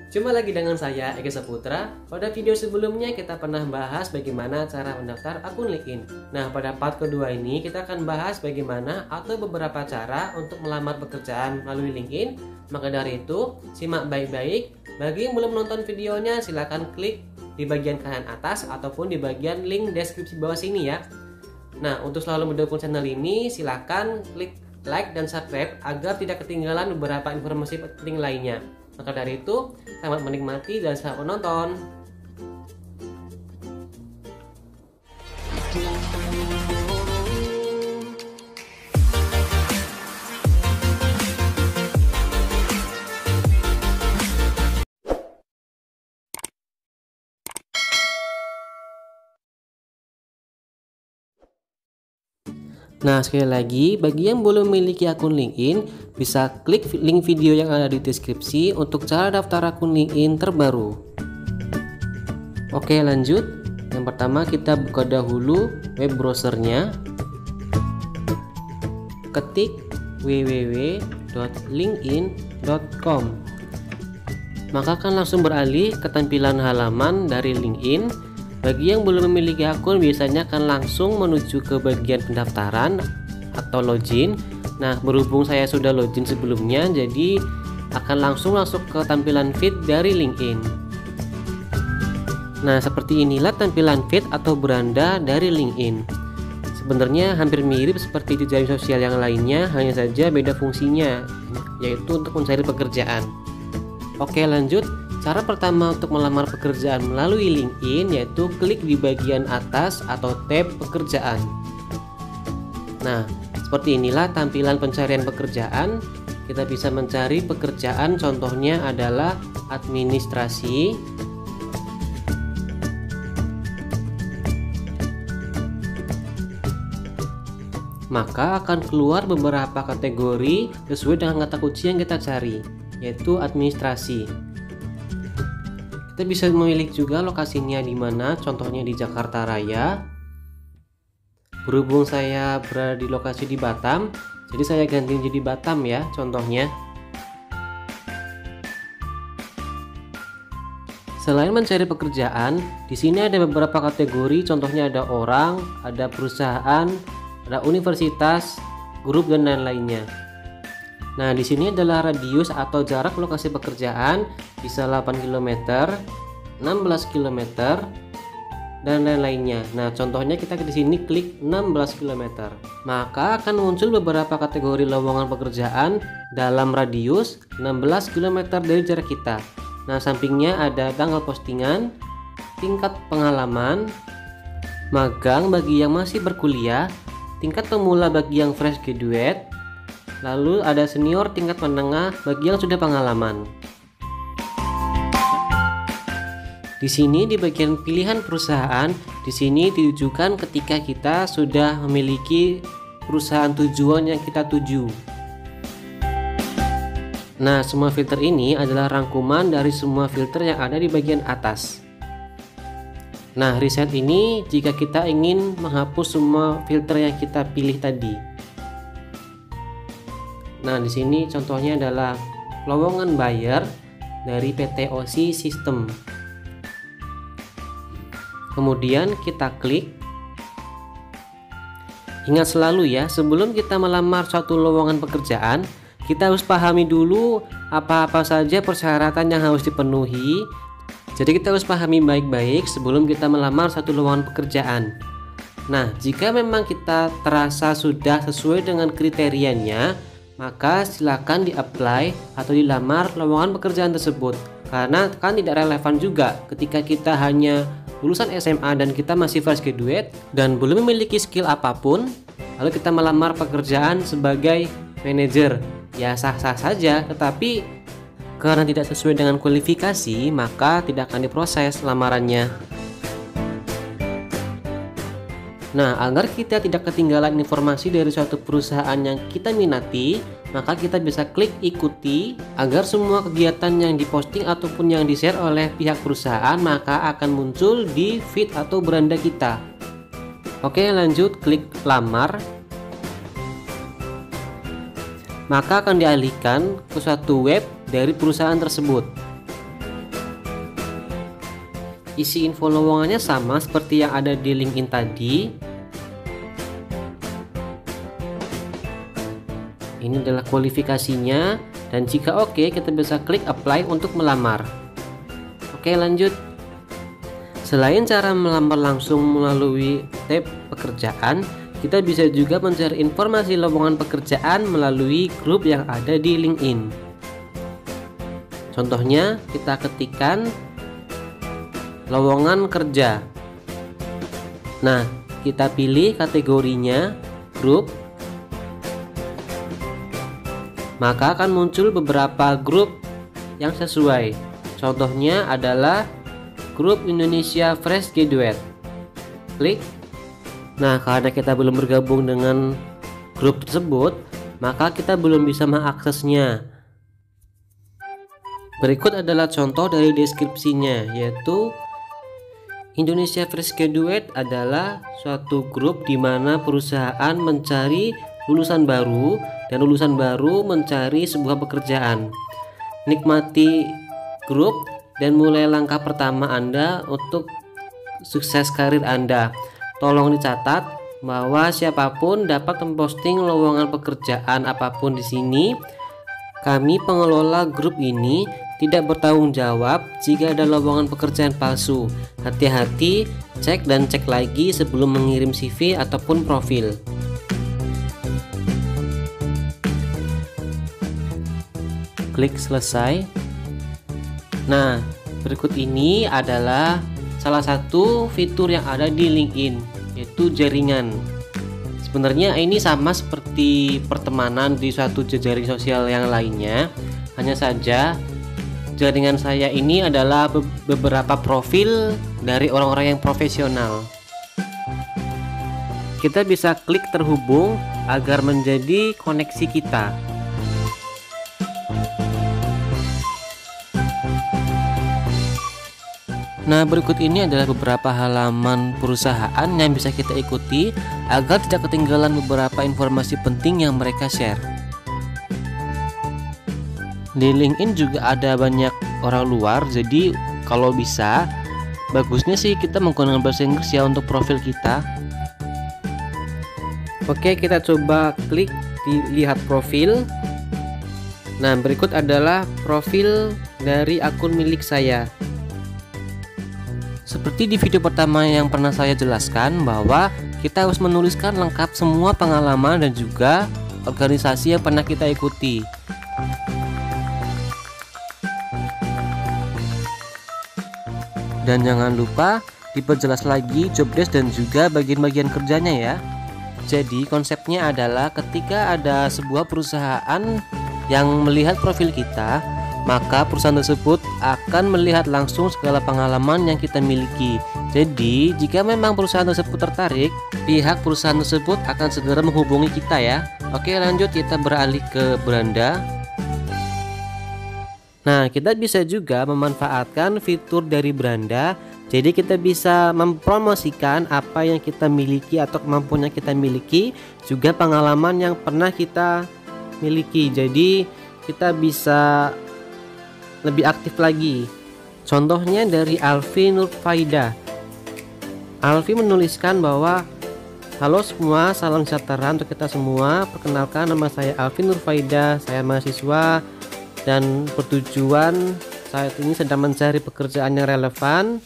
Jumpa lagi dengan saya, Ega Saputra. Pada video sebelumnya kita pernah bahas bagaimana cara mendaftar akun LinkedIn. Nah, pada part kedua ini kita akan bahas bagaimana atau beberapa cara untuk melamar pekerjaan melalui LinkedIn. Maka dari itu, simak baik-baik. Bagi yang belum menonton videonya, silahkan klik di bagian kanan atas ataupun di bagian link deskripsi bawah sini ya. Nah, untuk selalu mendukung channel ini, silahkan klik like dan subscribe agar tidak ketinggalan beberapa informasi penting lainnya. Maka dari itu, selamat menikmati dan selamat menonton. Nah, sekali lagi, bagi yang belum memiliki akun LinkedIn, bisa klik link video yang ada di deskripsi untuk cara daftar akun LinkedIn terbaru. Oke, lanjut. Yang pertama kita buka dahulu web browsernya. Ketik www.linkedin.com. Maka akan langsung beralih ke tampilan halaman dari LinkedIn. Bagi yang belum memiliki akun, biasanya akan langsung menuju ke bagian pendaftaran atau login. Nah, berhubung saya sudah login sebelumnya, jadi akan langsung masuk ke tampilan feed dari LinkedIn. Nah, seperti inilah tampilan feed atau beranda dari LinkedIn. Sebenarnya hampir mirip seperti jejaring sosial yang lainnya, hanya saja beda fungsinya, yaitu untuk mencari pekerjaan. Oke, lanjut. Cara pertama untuk melamar pekerjaan melalui LinkedIn yaitu klik di bagian atas atau tab pekerjaan. Nah, seperti inilah tampilan pencarian pekerjaan. Kita bisa mencari pekerjaan, contohnya adalah administrasi, maka akan keluar beberapa kategori sesuai dengan kata kunci yang kita cari, yaitu administrasi. Kita bisa memilih juga lokasinya di mana, contohnya di Jakarta Raya. Berhubung saya berada di lokasi di Batam, jadi saya ganti jadi Batam ya, contohnya. Selain mencari pekerjaan, di sini ada beberapa kategori, contohnya ada orang, ada perusahaan, ada universitas, grup dan lain-lainnya. Nah, di sini adalah radius atau jarak lokasi pekerjaan, bisa 8 km, 16 km, dan lain-lainnya. Nah, contohnya kita di sini klik 16 km. Maka akan muncul beberapa kategori lowongan pekerjaan dalam radius 16 km dari jarak kita. Nah, sampingnya ada tanggal postingan, tingkat pengalaman, magang bagi yang masih berkuliah, tingkat pemula bagi yang fresh graduate, lalu ada senior tingkat menengah bagi yang sudah pengalaman. Di sini di bagian pilihan perusahaan, di sini ditujukan ketika kita sudah memiliki perusahaan tujuan yang kita tuju. Nah, semua filter ini adalah rangkuman dari semua filter yang ada di bagian atas. Nah, reset ini jika kita ingin menghapus semua filter yang kita pilih tadi. Nah, di sini contohnya adalah lowongan buyer dari PT OSI System. Kemudian kita klik. Ingat selalu ya, sebelum kita melamar suatu lowongan pekerjaan, kita harus pahami dulu apa-apa saja persyaratan yang harus dipenuhi. Jadi kita harus pahami baik-baik sebelum kita melamar suatu lowongan pekerjaan. Nah, jika memang kita terasa sudah sesuai dengan kriterianya, maka silakan di-apply atau dilamar lowongan pekerjaan tersebut. Karena kan tidak relevan juga ketika kita hanya lulusan SMA dan kita masih fresh graduate dan belum memiliki skill apapun, lalu kita melamar pekerjaan sebagai manajer. Ya sah-sah saja, tetapi karena tidak sesuai dengan kualifikasi, maka tidak akan diproses lamarannya. Nah, agar kita tidak ketinggalan informasi dari suatu perusahaan yang kita minati, maka kita bisa klik ikuti agar semua kegiatan yang diposting ataupun yang di-share oleh pihak perusahaan maka akan muncul di feed atau beranda kita. Oke, lanjut klik lamar. Maka akan dialihkan ke suatu web dari perusahaan tersebut. isi info lowongannya sama seperti yang ada di LinkedIn tadi. Ini adalah kualifikasinya, dan jika oke, kita bisa klik apply untuk melamar. Oke, lanjut. Selain cara melamar langsung melalui tab pekerjaan, kita bisa juga mencari informasi lowongan pekerjaan melalui grup yang ada di LinkedIn. Contohnya, kita ketikkan lowongan kerja. Nah, kita pilih kategorinya grup. Maka akan muncul beberapa grup yang sesuai. Contohnya adalah grup Indonesia Fresh Graduate. Klik. Nah, karena kita belum bergabung dengan grup tersebut, maka kita belum bisa mengaksesnya. Berikut adalah contoh dari deskripsinya, yaitu Indonesia Fresh Graduate adalah suatu grup di mana perusahaan mencari lulusan baru dan lulusan baru mencari sebuah pekerjaan. Nikmati grup dan mulai langkah pertama Anda untuk sukses karir Anda. Tolong dicatat bahwa siapapun dapat memposting lowongan pekerjaan apapun di sini. Kami pengelola grup ini tidak bertanggung jawab jika ada lowongan pekerjaan palsu. Hati-hati, cek dan cek lagi sebelum mengirim CV ataupun profil. Klik selesai. Nah, berikut ini adalah salah satu fitur yang ada di LinkedIn, yaitu jaringan. Sebenarnya ini sama seperti pertemanan di suatu jejaring sosial yang lainnya, hanya saja jaringan saya ini adalah beberapa profil dari orang-orang yang profesional. Kita bisa klik terhubung agar menjadi koneksi kita. Nah, berikut ini adalah beberapa halaman perusahaan yang bisa kita ikuti agar tidak ketinggalan beberapa informasi penting yang mereka share. Di LinkedIn juga ada banyak orang luar, jadi kalau bisa bagusnya sih kita menggunakan bahasa Inggris ya untuk profil kita. Oke, kita coba klik di lihat profil. Nah, berikut adalah profil dari akun milik saya. Seperti di video pertama yang pernah saya jelaskan bahwa kita harus menuliskan lengkap semua pengalaman dan juga organisasi yang pernah kita ikuti. Dan jangan lupa diperjelas lagi job desk dan juga bagian-bagian kerjanya ya. Jadi konsepnya adalah ketika ada sebuah perusahaan yang melihat profil kita, maka perusahaan tersebut akan melihat langsung segala pengalaman yang kita miliki. Jadi jika memang perusahaan tersebut tertarik, pihak perusahaan tersebut akan segera menghubungi kita ya. Oke, lanjut, kita beralih ke beranda. Nah, kita bisa juga memanfaatkan fitur dari beranda. Jadi kita bisa mempromosikan apa yang kita miliki atau kemampuan yang kita miliki, juga pengalaman yang pernah kita miliki. Jadi kita bisa lebih aktif lagi. Contohnya dari Alfi Nurfaida. Alfi menuliskan bahwa halo semua, salam sejahtera untuk kita semua. Perkenalkan, nama saya Alfi Nurfaida, saya mahasiswa dan bertujuan saat ini sedang mencari pekerjaan yang relevan.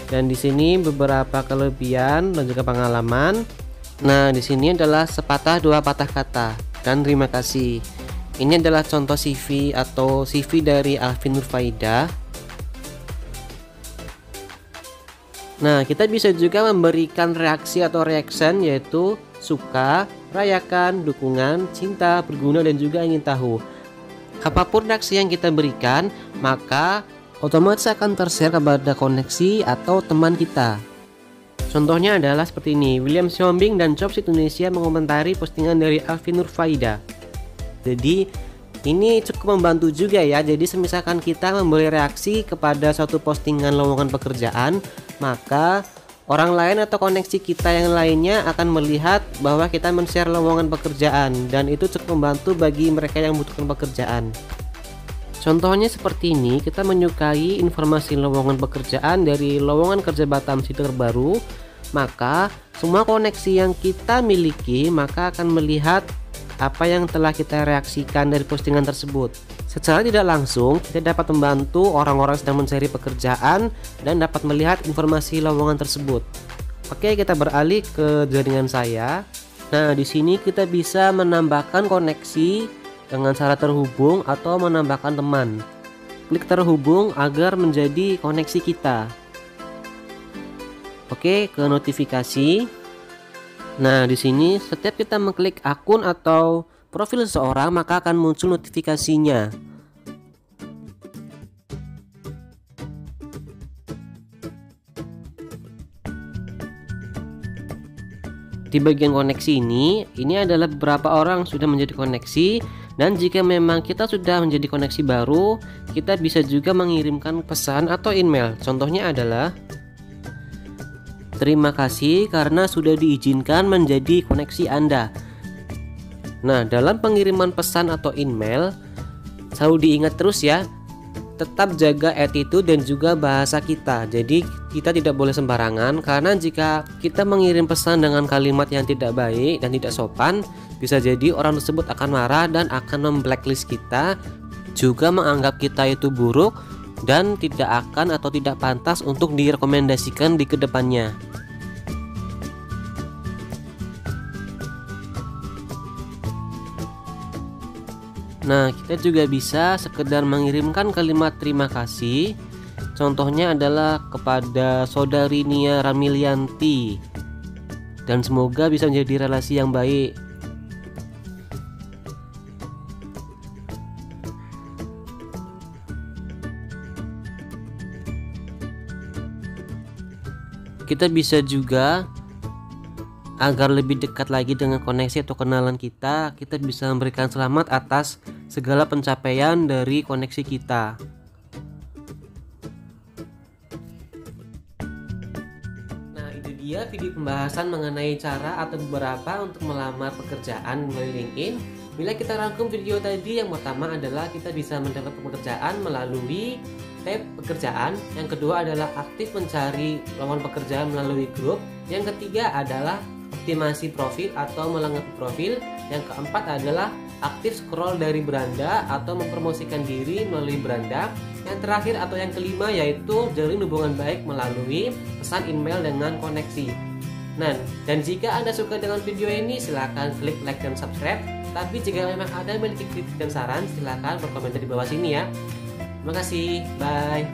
Dan di sini beberapa kelebihan dan juga pengalaman. Nah, di sini adalah sepatah dua patah kata dan terima kasih. Ini adalah contoh CV atau CV dari Alfi Nurfaida. Nah, kita bisa juga memberikan reaksi atau reaction, yaitu suka, rayakan, dukungan, cinta, berguna, dan juga ingin tahu. Apapun reaksi yang kita berikan, maka otomatis akan tershare kepada koneksi atau teman kita. Contohnya adalah seperti ini. William Siombing dan Jobs Indonesia mengomentari postingan dari Alfi Nurfaida. Jadi ini cukup membantu juga ya. Jadi semisalkan kita memberi reaksi kepada suatu postingan lowongan pekerjaan, maka orang lain atau koneksi kita yang lainnya akan melihat bahwa kita men-share lowongan pekerjaan, dan itu cukup membantu bagi mereka yang membutuhkan pekerjaan. Contohnya seperti ini, kita menyukai informasi lowongan pekerjaan dari lowongan kerja Batam City terbaru, maka semua koneksi yang kita miliki maka akan melihat apa yang telah kita reaksikan dari postingan tersebut. Secara tidak langsung, kita dapat membantu orang-orang sedang mencari pekerjaan dan dapat melihat informasi lowongan tersebut. Oke, kita beralih ke jaringan saya. Nah, di sini kita bisa menambahkan koneksi dengan cara terhubung atau menambahkan teman. Klik terhubung agar menjadi koneksi kita. Oke, ke notifikasi. Nah, di sini setiap kita mengklik akun atau profil seseorang maka akan muncul notifikasinya. Di bagian koneksi ini adalah beberapa orang sudah menjadi koneksi, dan jika memang kita sudah menjadi koneksi baru, kita bisa juga mengirimkan pesan atau email. Contohnya adalah, terima kasih karena sudah diizinkan menjadi koneksi Anda. Nah, dalam pengiriman pesan atau email, selalu diingat terus ya, tetap jaga attitude dan juga bahasa kita. Jadi kita tidak boleh sembarangan, karena jika kita mengirim pesan dengan kalimat yang tidak baik dan tidak sopan, bisa jadi orang tersebut akan marah dan akan memblacklist kita, juga menganggap kita itu buruk dan tidak akan atau tidak pantas untuk direkomendasikan di kedepannya. Nah, kita juga bisa sekedar mengirimkan kalimat terima kasih. Contohnya adalah kepada saudari Nia Ramilianti, dan semoga bisa menjadi relasi yang baik. Kita bisa juga, agar lebih dekat lagi dengan koneksi atau kenalan kita bisa memberikan selamat atas segala pencapaian dari koneksi kita. Nah, itu dia video pembahasan mengenai cara atau beberapa untuk melamar pekerjaan melalui LinkedIn. Bila kita rangkum video tadi, yang pertama adalah kita bisa mendapat pekerjaan melalui tab pekerjaan, yang kedua adalah aktif mencari lowongan pekerjaan melalui grup, yang ketiga adalah optimasi profil atau melengkapi profil, yang keempat adalah aktif scroll dari beranda atau mempromosikan diri melalui beranda, yang terakhir atau yang kelima yaitu jalin hubungan baik melalui pesan email dengan koneksi. Nah, dan jika Anda suka dengan video ini, silahkan klik like dan subscribe. Tapi jika memang ada memiliki kritik dan saran, silahkan berkomentar di bawah sini ya. Terima kasih, bye.